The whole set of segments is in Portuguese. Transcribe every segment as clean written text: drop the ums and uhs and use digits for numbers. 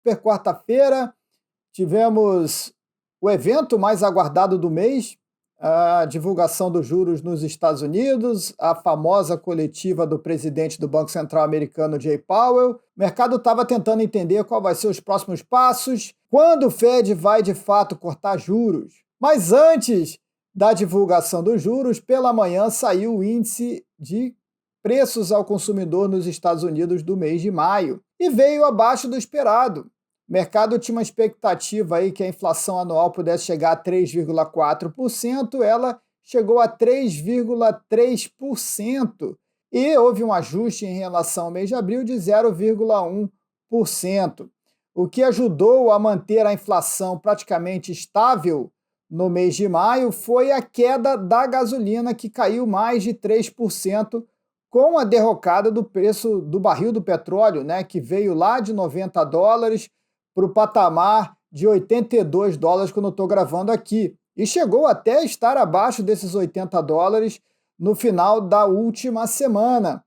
super quarta-feira, tivemos o evento mais aguardado do mês, a divulgação dos juros nos Estados Unidos, a famosa coletiva do presidente do Banco Central americano, Jay Powell. O mercado estava tentando entender qual vai ser os próximos passos, quando o Fed vai de fato cortar juros. Mas antes da divulgação dos juros, pela manhã saiu o índice de preços ao consumidor nos Estados Unidos do mês de maio e veio abaixo do esperado. O mercado tinha uma expectativa aí que a inflação anual pudesse chegar a 3,4%, ela chegou a 3,3% e houve um ajuste em relação ao mês de abril de 0,1%, o que ajudou a manter a inflação praticamente estável no mês de maio foi a queda da gasolina, que caiu mais de 3%, com a derrocada do preço do barril do petróleo, né, que veio lá de $90 para o patamar de $82 quando eu estou gravando aqui. E chegou até estar abaixo desses $80 no final da última semana.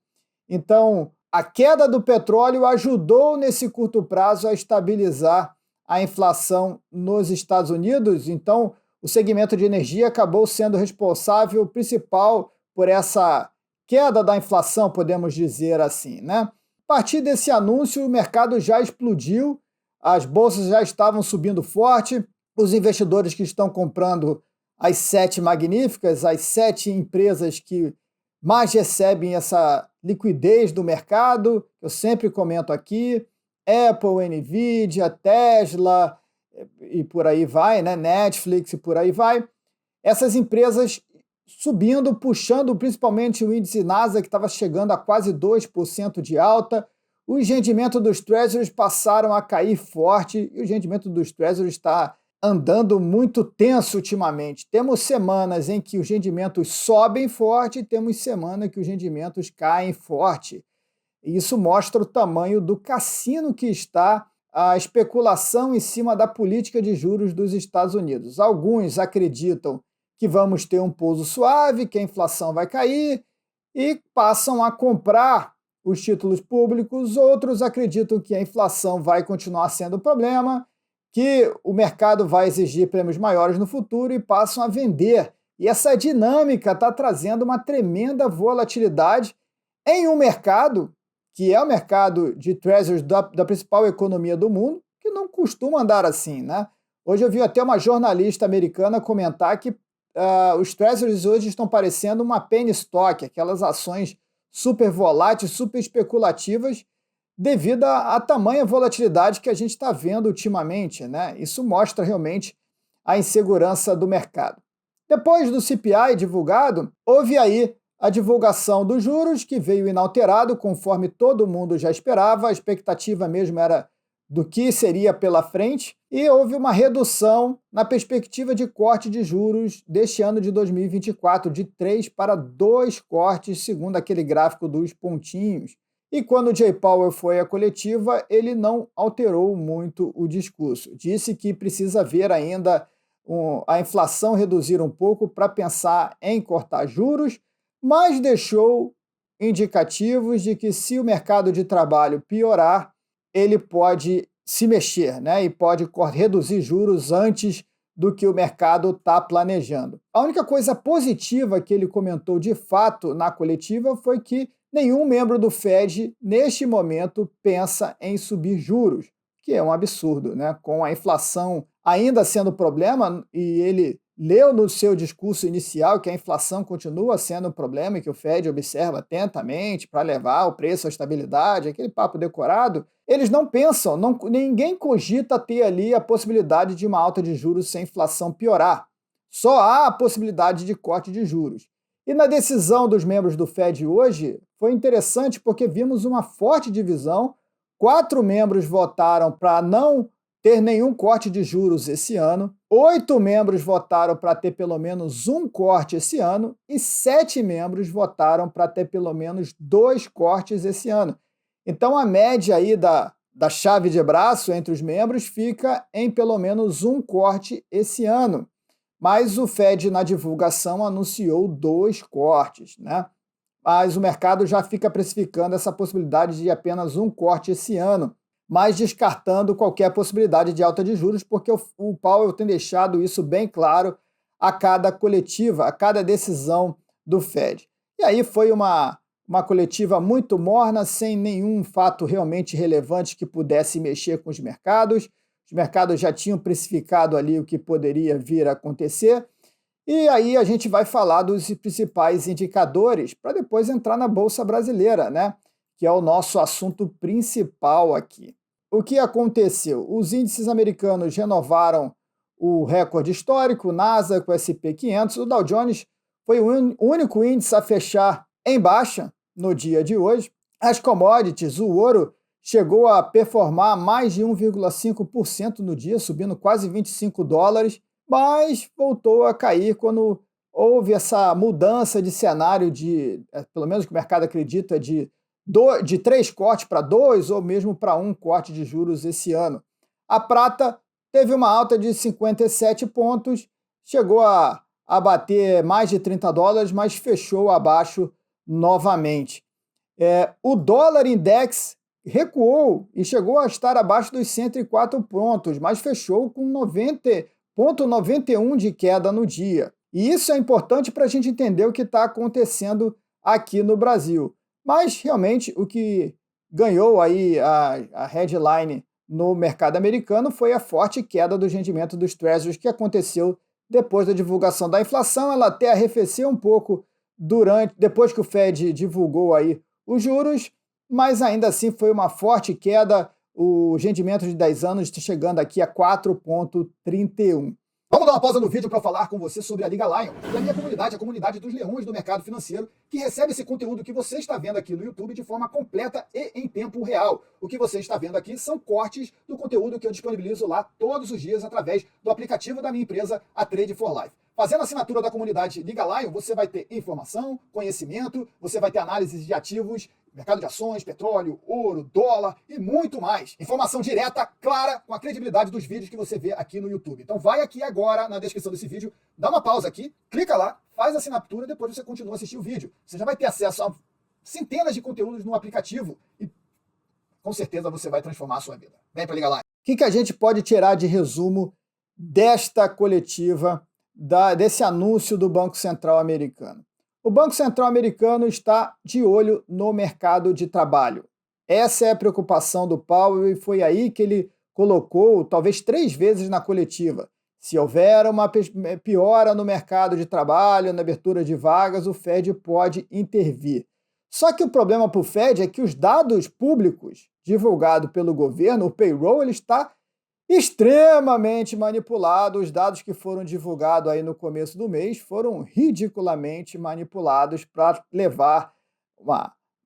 Então, a queda do petróleo ajudou nesse curto prazo a estabilizar a inflação nos Estados Unidos. Então, o segmento de energia acabou sendo responsável principal por essa queda da inflação, podemos dizer assim, né? A partir desse anúncio, o mercado já explodiu, as bolsas já estavam subindo forte, os investidores que estão comprando as 7 magníficas, as 7 empresas que mais recebem essa liquidez do mercado, eu sempre comento aqui, Apple, Nvidia, Tesla e por aí vai, né? Netflix e por aí vai. Essas empresas subindo, puxando principalmente o índice Nasdaq, que estava chegando a quase 2% de alta. Os rendimentos dos Treasuries passaram a cair forte e o rendimento dos Treasuries está andando muito tenso ultimamente. Temos semanas em que os rendimentos sobem forte e temos semanas que os rendimentos caem forte. E isso mostra o tamanho do cassino que está a especulação em cima da política de juros dos Estados Unidos. Alguns acreditam que vamos ter um pouso suave, que a inflação vai cair e passam a comprar os títulos públicos. Outros acreditam que a inflação vai continuar sendo um problema, que o mercado vai exigir prêmios maiores no futuro e passam a vender. E essa dinâmica está trazendo uma tremenda volatilidade em um mercado que é o mercado de treasuries da principal economia do mundo, que não costuma andar assim, né? Hoje eu vi até uma jornalista americana comentar que os treasuries hoje estão parecendo uma penny stock, aquelas ações super voláteis, super especulativas, devido à tamanha volatilidade que a gente está vendo ultimamente, né? Isso mostra realmente a insegurança do mercado. Depois do CPI divulgado, houve aí a divulgação dos juros, que veio inalterado, conforme todo mundo já esperava, a expectativa mesmo era do que seria pela frente, e houve uma redução na perspectiva de corte de juros deste ano de 2024, de 3 para 2 cortes, segundo aquele gráfico dos pontinhos. E quando o Jay Powell foi à coletiva, ele não alterou muito o discurso. Disse que precisa ver ainda a inflação reduzir um pouco para pensar em cortar juros, mas deixou indicativos de que se o mercado de trabalho piorar, ele pode se mexer, né? E pode reduzir juros antes do que o mercado está planejando. A única coisa positiva que ele comentou de fato na coletiva foi que nenhum membro do Fed, neste momento, pensa em subir juros, que é um absurdo, né? Com a inflação ainda sendo problema, e ele leu no seu discurso inicial que a inflação continua sendo um problema e que o Fed observa atentamente para levar o preço à estabilidade, aquele papo decorado, eles não pensam, ninguém cogita ter ali a possibilidade de uma alta de juros sem a inflação piorar. Só há a possibilidade de corte de juros. E na decisão dos membros do Fed hoje, foi interessante porque vimos uma forte divisão. 4 membros votaram para não ter nenhum corte de juros esse ano, 8 membros votaram para ter pelo menos um corte esse ano e 7 membros votaram para ter pelo menos 2 cortes esse ano. Então a média aí da chave de braço entre os membros fica em pelo menos um corte esse ano. Mas o Fed, na divulgação, anunciou 2 cortes, né? Mas o mercado já fica precificando essa possibilidade de apenas um corte esse ano. mas descartando qualquer possibilidade de alta de juros, porque o Powell tem deixado isso bem claro a cada coletiva, a cada decisão do Fed. E aí foi uma coletiva muito morna, sem nenhum fato realmente relevante que pudesse mexer com os mercados. Os mercados já tinham precificado ali o que poderia vir a acontecer. E aí a gente vai falar dos principais indicadores para depois entrar na Bolsa Brasileira, né? Que é o nosso assunto principal aqui. O que aconteceu? Os índices americanos renovaram o recorde histórico, o Nasdaq, o S&P 500, o Dow Jones foi o único índice a fechar em baixa no dia de hoje. As commodities, o ouro, chegou a performar mais de 1,5% no dia, subindo quase $25, mas voltou a cair quando houve essa mudança de cenário pelo menos que o mercado acredita, de 3 cortes para 2 ou mesmo para 1 corte de juros esse ano. A prata teve uma alta de 57 pontos, chegou a bater mais de $30, mas fechou abaixo novamente. O dólar index recuou e chegou a estar abaixo dos 104 pontos, mas fechou com 90,91 de queda no dia. E isso é importante para a gente entender o que está acontecendo aqui no Brasil. Mas, realmente, o que ganhou aí a headline no mercado americano foi a forte queda do rendimento dos Treasuries que aconteceu depois da divulgação da inflação. Ela até arrefeceu um pouco depois que o Fed divulgou aí os juros, mas ainda assim foi uma forte queda, o rendimento de 10 anos chegando aqui a 4,31. Vamos dar uma pausa no vídeo para falar com você sobre a Liga Lion e a minha comunidade, a comunidade dos leões do mercado financeiro, que recebe esse conteúdo que você está vendo aqui no YouTube de forma completa e em tempo real. O que você está vendo aqui são cortes do conteúdo que eu disponibilizo lá todos os dias através do aplicativo da minha empresa, a Trade for Life. Fazendo a assinatura da comunidade Liga Lion, você vai ter informação, conhecimento, você vai ter análises de ativos, mercado de ações, petróleo, ouro, dólar e muito mais. Informação direta, clara, com a credibilidade dos vídeos que você vê aqui no YouTube. Então vai aqui agora na descrição desse vídeo, dá uma pausa aqui, clica lá, faz a assinatura e depois você continua a assistir o vídeo. Você já vai ter acesso a centenas de conteúdos no aplicativo e com certeza você vai transformar a sua vida. Vem para Liga Lion. O que a gente pode tirar de resumo desta coletiva, desse anúncio do Banco Central americano? O Banco Central americano está de olho no mercado de trabalho. Essa é a preocupação do Powell e foi aí que ele colocou, talvez 3 vezes na coletiva. Se houver uma piora no mercado de trabalho, na abertura de vagas, o Fed pode intervir. Só que o problema para o Fed é que os dados públicos divulgados pelo governo, o payroll, ele está extremamente manipulado. Os dados que foram divulgados aí no começo do mês foram ridiculamente manipulados para levar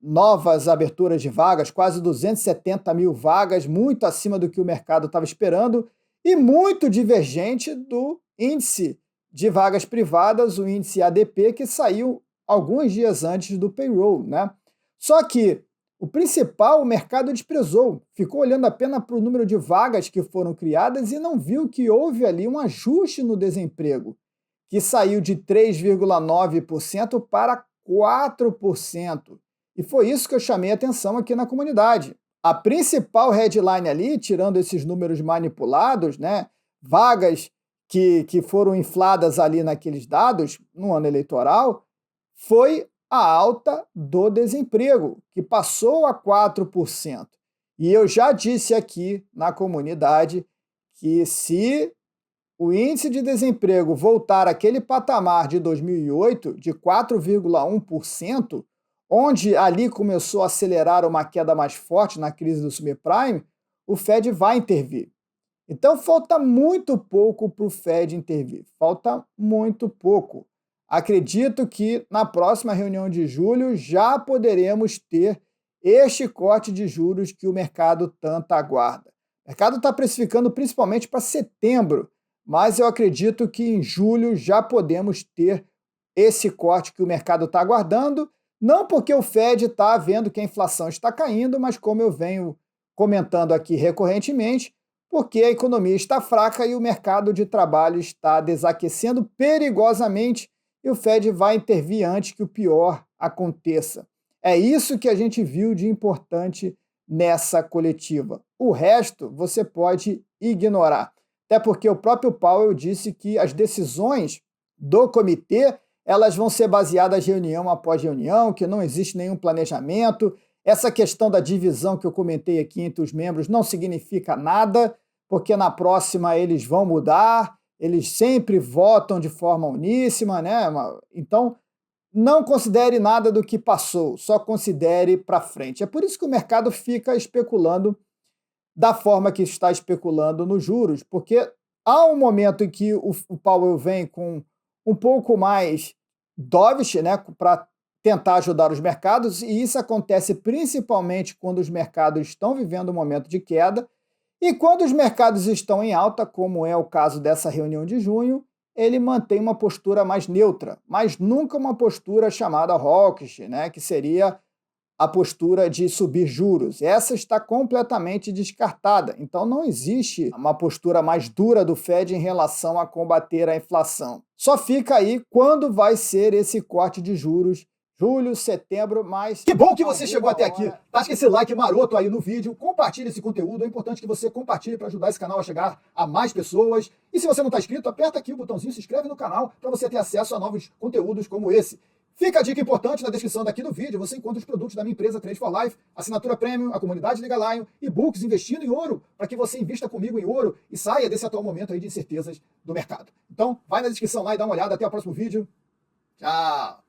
novas aberturas de vagas, quase 270 mil vagas, muito acima do que o mercado estava esperando e muito divergente do índice de vagas privadas, o índice ADP, que saiu alguns dias antes do payroll, né? Só que o principal, o mercado desprezou, ficou olhando apenas para o número de vagas que foram criadas e não viu que houve ali um ajuste no desemprego, que saiu de 3,9% para 4%. E foi isso que eu chamei a atenção aqui na comunidade. A principal headline ali, tirando esses números manipulados, né, vagas que foram infladas ali naqueles dados no ano eleitoral, foi a alta do desemprego, que passou a 4%. E eu já disse aqui na comunidade que se o índice de desemprego voltar àquele patamar de 2008, de 4,1%, onde ali começou a acelerar uma queda mais forte na crise do subprime, o Fed vai intervir. Então falta muito pouco para o Fed intervir, falta muito pouco. Acredito que na próxima reunião de julho já poderemos ter este corte de juros que o mercado tanto aguarda. O mercado está precificando principalmente para setembro, mas eu acredito que em julho já podemos ter esse corte que o mercado está aguardando, não porque o Fed está vendo que a inflação está caindo, mas como eu venho comentando aqui recorrentemente, porque a economia está fraca e o mercado de trabalho está desaquecendo perigosamente e o Fed vai intervir antes que o pior aconteça. É isso que a gente viu de importante nessa coletiva. O resto você pode ignorar. Até porque o próprio Powell disse que as decisões do comitê elas vão ser baseadas reunião após reunião, que não existe nenhum planejamento. Essa questão da divisão que eu comentei aqui entre os membros não significa nada, porque na próxima eles vão mudar, eles sempre votam de forma uníssima, né? Então, não considere nada do que passou, só considere para frente. É por isso que o mercado fica especulando da forma que está especulando nos juros, porque há um momento em que o Powell vem com um pouco mais dovish, né, para tentar ajudar os mercados, e isso acontece principalmente quando os mercados estão vivendo um momento de queda, e quando os mercados estão em alta, como é o caso dessa reunião de junho, ele mantém uma postura mais neutra, mas nunca uma postura chamada hawkish, né, que seria a postura de subir juros. Essa está completamente descartada. Então não existe uma postura mais dura do Fed em relação a combater a inflação. Só fica aí quando vai ser esse corte de juros. Julho, setembro, mas... Que bom que você chegou até aqui. Tasca esse like maroto aí no vídeo, compartilhe esse conteúdo. É importante que você compartilhe para ajudar esse canal a chegar a mais pessoas. E se você não está inscrito, aperta aqui o botãozinho, se inscreve no canal para você ter acesso a novos conteúdos como esse. Fica a dica importante na descrição daqui do vídeo, você encontra os produtos da minha empresa Trade for Life, assinatura premium, a comunidade Liga Lion, e-books investindo em ouro, para que você invista comigo em ouro e saia desse atual momento aí de incertezas do mercado. Então, vai na descrição lá e dá uma olhada. Até o próximo vídeo. Tchau!